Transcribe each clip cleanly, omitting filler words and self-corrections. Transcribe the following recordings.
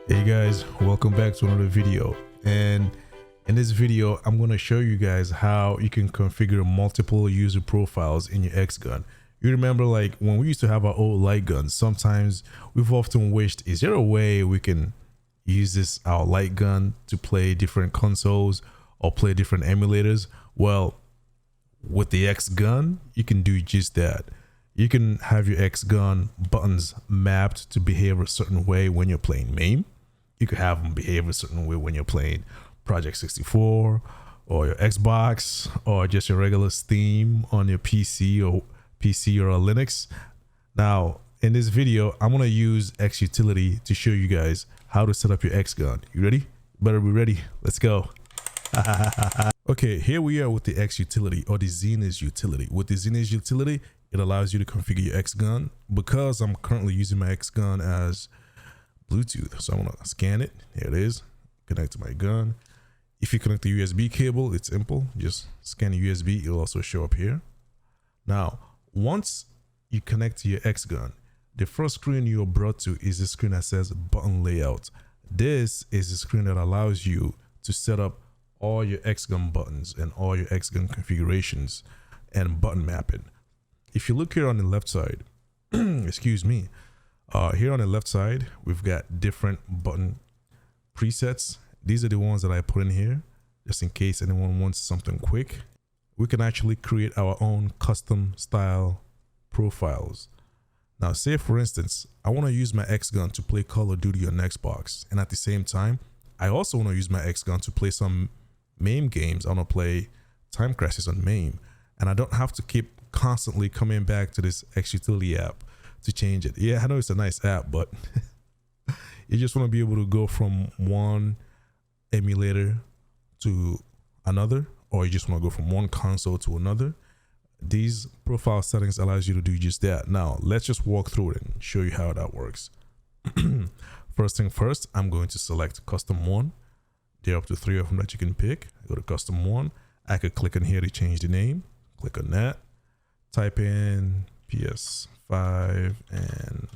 Hey guys, welcome back to another video. And in this video I'm going to show you guys how you can configure multiple user profiles in your X-Gun. You remember, like, when we used to have our old light guns, sometimes we've often wished, is there a way we can use our light gun to play different consoles or play different emulators? Well, with the X-Gun you can do just that. You can have your X-Gun buttons mapped to behave a certain way when you're playing MAME. You could have them behave a certain way when you're playing Project 64 or your Xbox or just your regular Steam on your PC or a Linux. Now, in this video, I'm going to use X-Utility to show you guys how to set up your X-Gun. You ready? Better be ready. Let's go. Okay, here we are with the X-Utility, or the Zenith utility. With the Zenith utility, it allows you to configure your X-Gun. Because I'm currently using my X-Gun as Bluetooth, so I'm gonna scan it. Here it is. Connect to my gun. If you connect the USB cable, it's simple. Just scan the USB. It'll also show up here. Now, once you connect to your X-Gun, the first screen you're brought to is the screen that says button layout. This is the screen that allows you to set up all your X-Gun buttons and all your X-Gun configurations and button mapping. If you look here on the left side, excuse me, here on the left side, we've got different button presets. These are the ones that I put in here just in case anyone wants something quick. We can actually create our own custom style profiles. Now, say for instance, I want to use my X-Gun to play Call of Duty on Xbox, and at the same time, I also want to use my X-Gun to play some MAME games. I want to play Time Crisis on MAME, and I don't have to keep constantly coming back to this X-Utility app to change it. Yeah, I know it's a nice app, but you just want to be able to go from one emulator to another, or you just want to go from one console to another. These profile settings allows you to do just that. Now, let's just walk through it and show you how that works. First thing first, I'm going to select custom one. There are up to 3 of them that you can pick. Go to custom one. I could click on here to change the name. Click on that. Type in PS5 and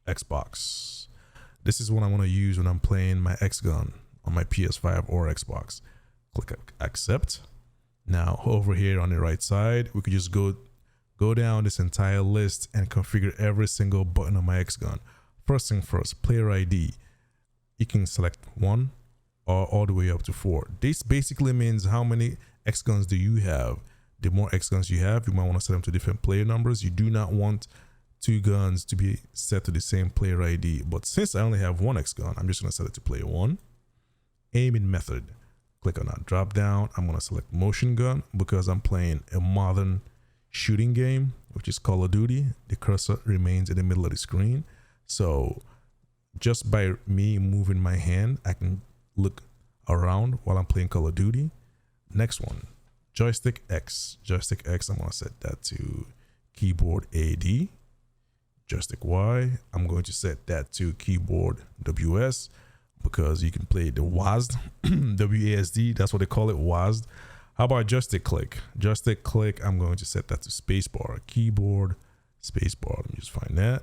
Xbox. This is what I want to use when I'm playing my X-Gun on my PS5 or Xbox. Click accept. Now, over here on the right side, we could just go down this entire list and configure every single button on my X-Gun. First thing first, player ID. You can select 1 or all the way up to 4. This basically means how many X-Guns do you have. The more X-Guns you have, you might want to set them to different player numbers. You do not want 2 guns to be set to the same player ID. But since I only have 1 X-Gun, I'm just going to set it to player 1. Aiming method. Click on that drop down. I'm going to select motion gun because I'm playing a modern shooting game, which is Call of Duty. The cursor remains in the middle of the screen. So just by me moving my hand, I can look around while I'm playing Call of Duty. Next one. Joystick X. Joystick X, I'm going to set that to keyboard AD. Joystick Y, I'm going to set that to keyboard WS because you can play the WASD, WASD, that's what they call it, WASD. How about joystick click? Joystick click, I'm going to set that to spacebar. Keyboard, spacebar, let me just find that.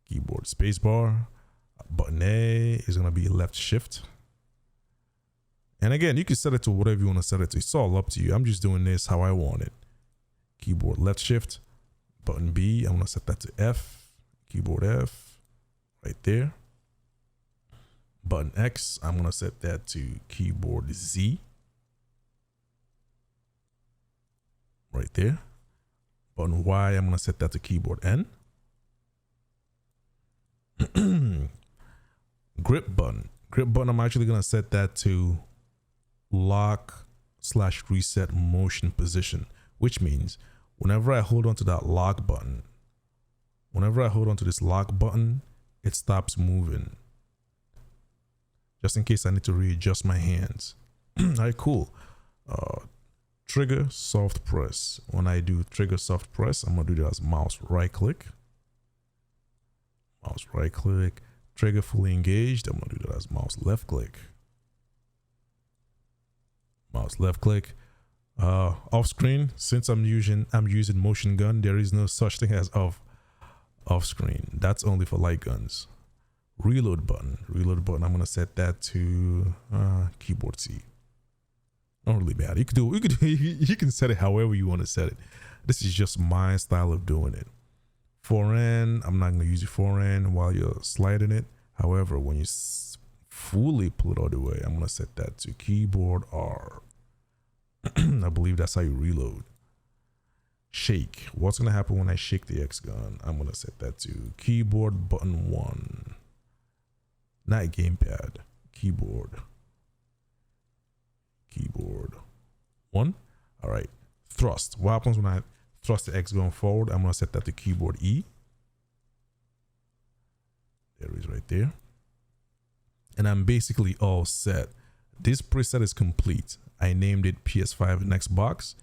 Keyboard, spacebar. Button A is going to be left shift. And again, you can set it to whatever you want to set it to. It's all up to you. I'm just doing this how I want it. Keyboard left shift. Button B, I'm going to set that to F. Keyboard F. Right there. Button X, I'm going to set that to keyboard Z. Right there. Button Y, I'm going to set that to keyboard N. Grip button. Grip button, I'm actually going to set that to lock/reset motion position, which means whenever I hold on to that lock button, whenever I hold on to this lock button, it stops moving. Just in case I need to readjust my hands. All right, cool. Trigger soft press. When I do trigger soft press, I'm gonna do that as mouse right click. Mouse right click. Trigger fully engaged. I'm gonna do that as mouse left click. Mouse left click. Off screen, since I'm using motion gun, there is no such thing as off screen. That's only for light guns. reload button. I'm gonna set that to keyboard C. Not really bad. You can set it however you want to set it. This is just my style of doing it. Forend, I'm not gonna use your forend while you're sliding it. However, when you fully pull it all the way, I'm gonna set that to keyboard R. I believe that's how you reload. Shake. What's gonna happen when I shake the X gun? I'm gonna set that to keyboard button 1. Not gamepad. Keyboard 1. All right. Thrust. What happens when I thrust the X gun forward? I'm gonna set that to keyboard E. There it is right there. And I'm basically all set. This preset is complete. I named it PS5 and Xbox,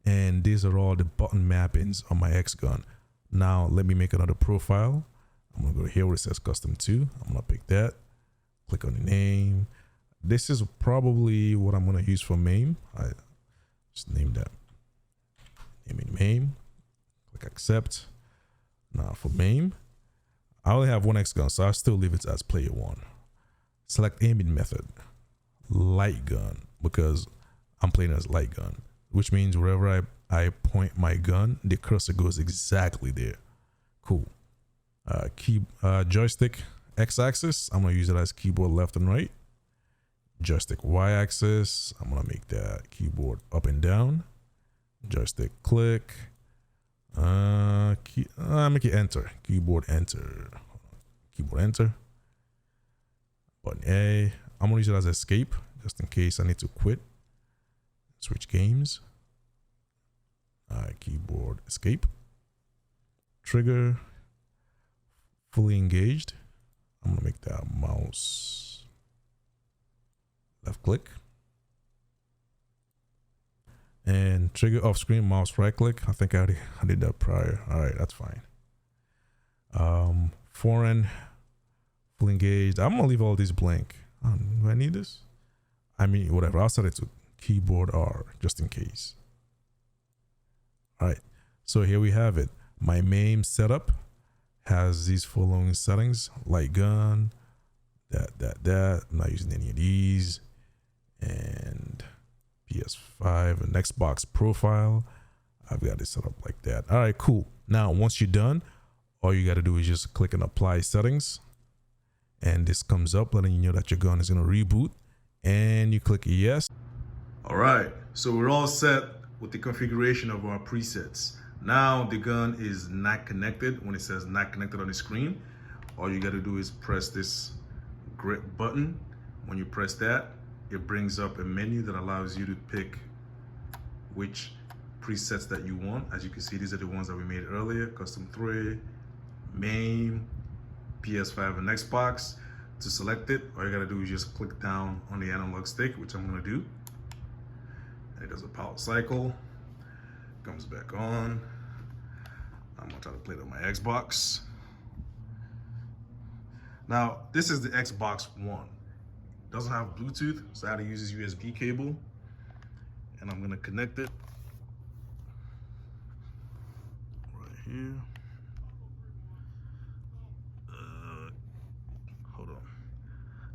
and these are all the button mappings on my X gun. Now let me make another profile. I'm gonna go here where it says custom 2. I'm gonna pick that, click on the name. This is probably what I'm gonna use for MAME. I just name that. Naming MAME. Click accept. Now for MAME, I only have one X gun, so I'll still leave it as player 1. Select aiming method, light gun, because I'm playing as light gun, which means wherever I point my gun, the cursor goes exactly there. Cool. Joystick X-axis, I'm gonna use it as keyboard left and right. Joystick Y-axis, I'm gonna make that keyboard up and down. Joystick click. Make it enter. Keyboard enter. Keyboard enter. Button A. I'm gonna use it as escape, just in case I need to quit. Switch games. Keyboard escape. Trigger. Fully engaged. I'm gonna make that mouse left click. And trigger off screen, mouse right click. I think I did that prior. All right, that's fine. Forend, full engaged. I'm gonna leave all these blank. Do I need this? I mean, whatever. I'll set it to keyboard R just in case. All right. So here we have it. My MAME setup has these following settings: light gun, that. I'm not using any of these, and PS5 and Xbox profile. I've got it set up like that. All right, cool. Now, once you're done, all you got to do is just click on apply settings, and this comes up letting you know that your gun is going to reboot, and you click yes. All right, so we're all set with the configuration of our presets. Now the gun is not connected. When it says not connected on the screen, all you got to do is press this grip button. When you press that, it brings up a menu that allows you to pick which presets that you want. As you can see, these are the ones that we made earlier: custom 3, MAME, PS5 and Xbox. To select it, all you gotta do is just click down on the analog stick, which I'm gonna do. And it does a power cycle, comes back on. I'm gonna try to play it on my Xbox. Now, this is the Xbox One. Doesn't have Bluetooth, so I had to use this USB cable, and I'm gonna connect it right here. Hold on.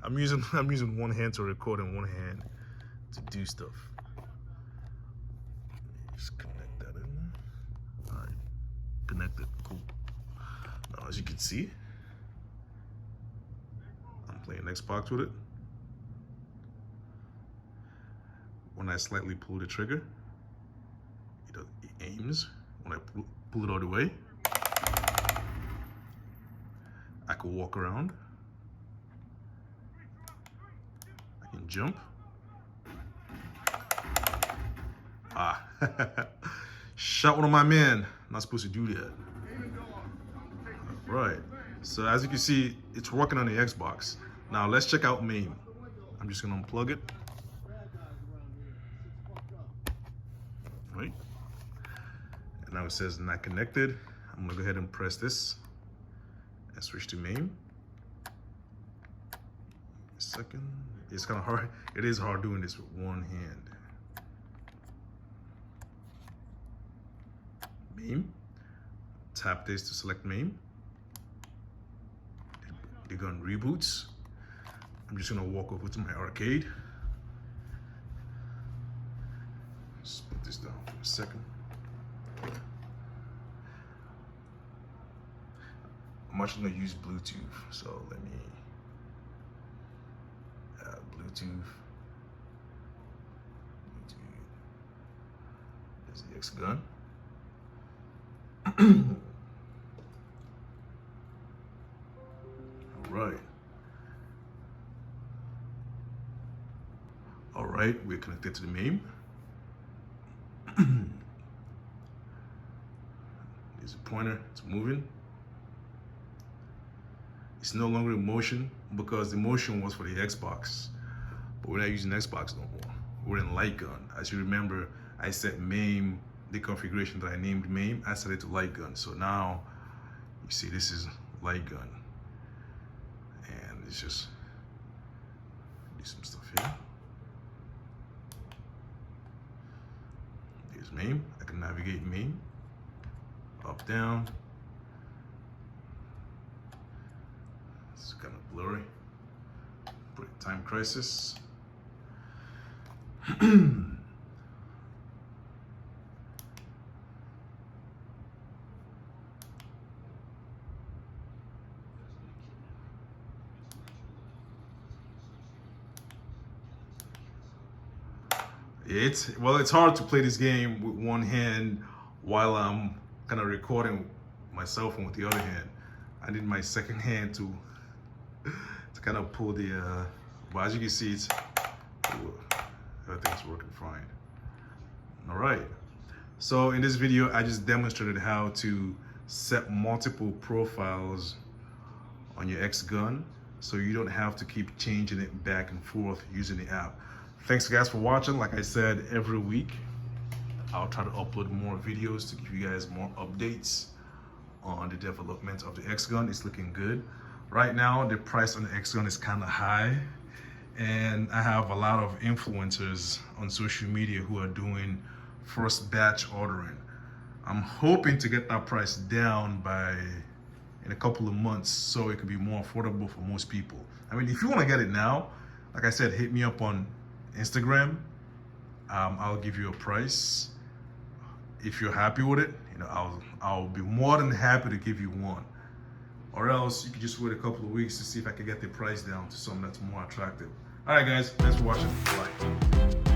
I'm using one hand to record and one hand to do stuff. Just connect that in there. All right, connected. Cool. Now, as you can see, I'm playing Xbox with it. When I slightly pull the trigger, it aims. When I pull it all the way, I can walk around. I can jump. Shot one of my men. Not supposed to do that. Right. So as you can see, it's working on the Xbox. Now let's check out MAME. I'm just gonna unplug it. Right. And now it says not connected. I'm gonna go ahead and press this and switch to MAME. A second. It's kind of hard. It is hard doing this with one hand. MAME. Tap this to select MAME. the gun reboots. I'm just gonna walk over to my arcade. Let's put this down for a second. I'm actually gonna use Bluetooth, so let me add Bluetooth. There's the X gun. All right, we're connected to the MAME. There's a pointer, it's moving. It's no longer in motion because the motion was for the Xbox, but we're not using Xbox no more. We're in light gun. As you remember, I set MAME, the configuration that I named MAME, I set it to light gun. So now you see this is light gun. And it's just do some stuff here. There's MAME. I can navigate MAME. Up, down. It's kind of blurry. Put it Time Crisis. It's hard to play this game with one hand while I'm kind of recording my cell phone with the other hand. I need my second hand to kind of pull the, but as you can see, everything's working fine. All right. So in this video, I just demonstrated how to set multiple profiles on your X gun, so you don't have to keep changing it back and forth using the app. Thanks guys for watching. Like I said, every week I'll try to upload more videos to give you guys more updates on the development of the X gun. It's looking good. Right now, the price on the X gun is kind of high, and I have a lot of influencers on social media who are doing first batch ordering. I'm hoping to get that price down in a couple of months so it could be more affordable for most people. I mean, if you want to get it now, like I said, hit me up on Instagram. I'll give you a price. If you're happy with it, I'll be more than happy to give you one. Or else you can just wait a couple of weeks to see if I can get the price down to something that's more attractive. All right, guys, thanks for watching. Bye.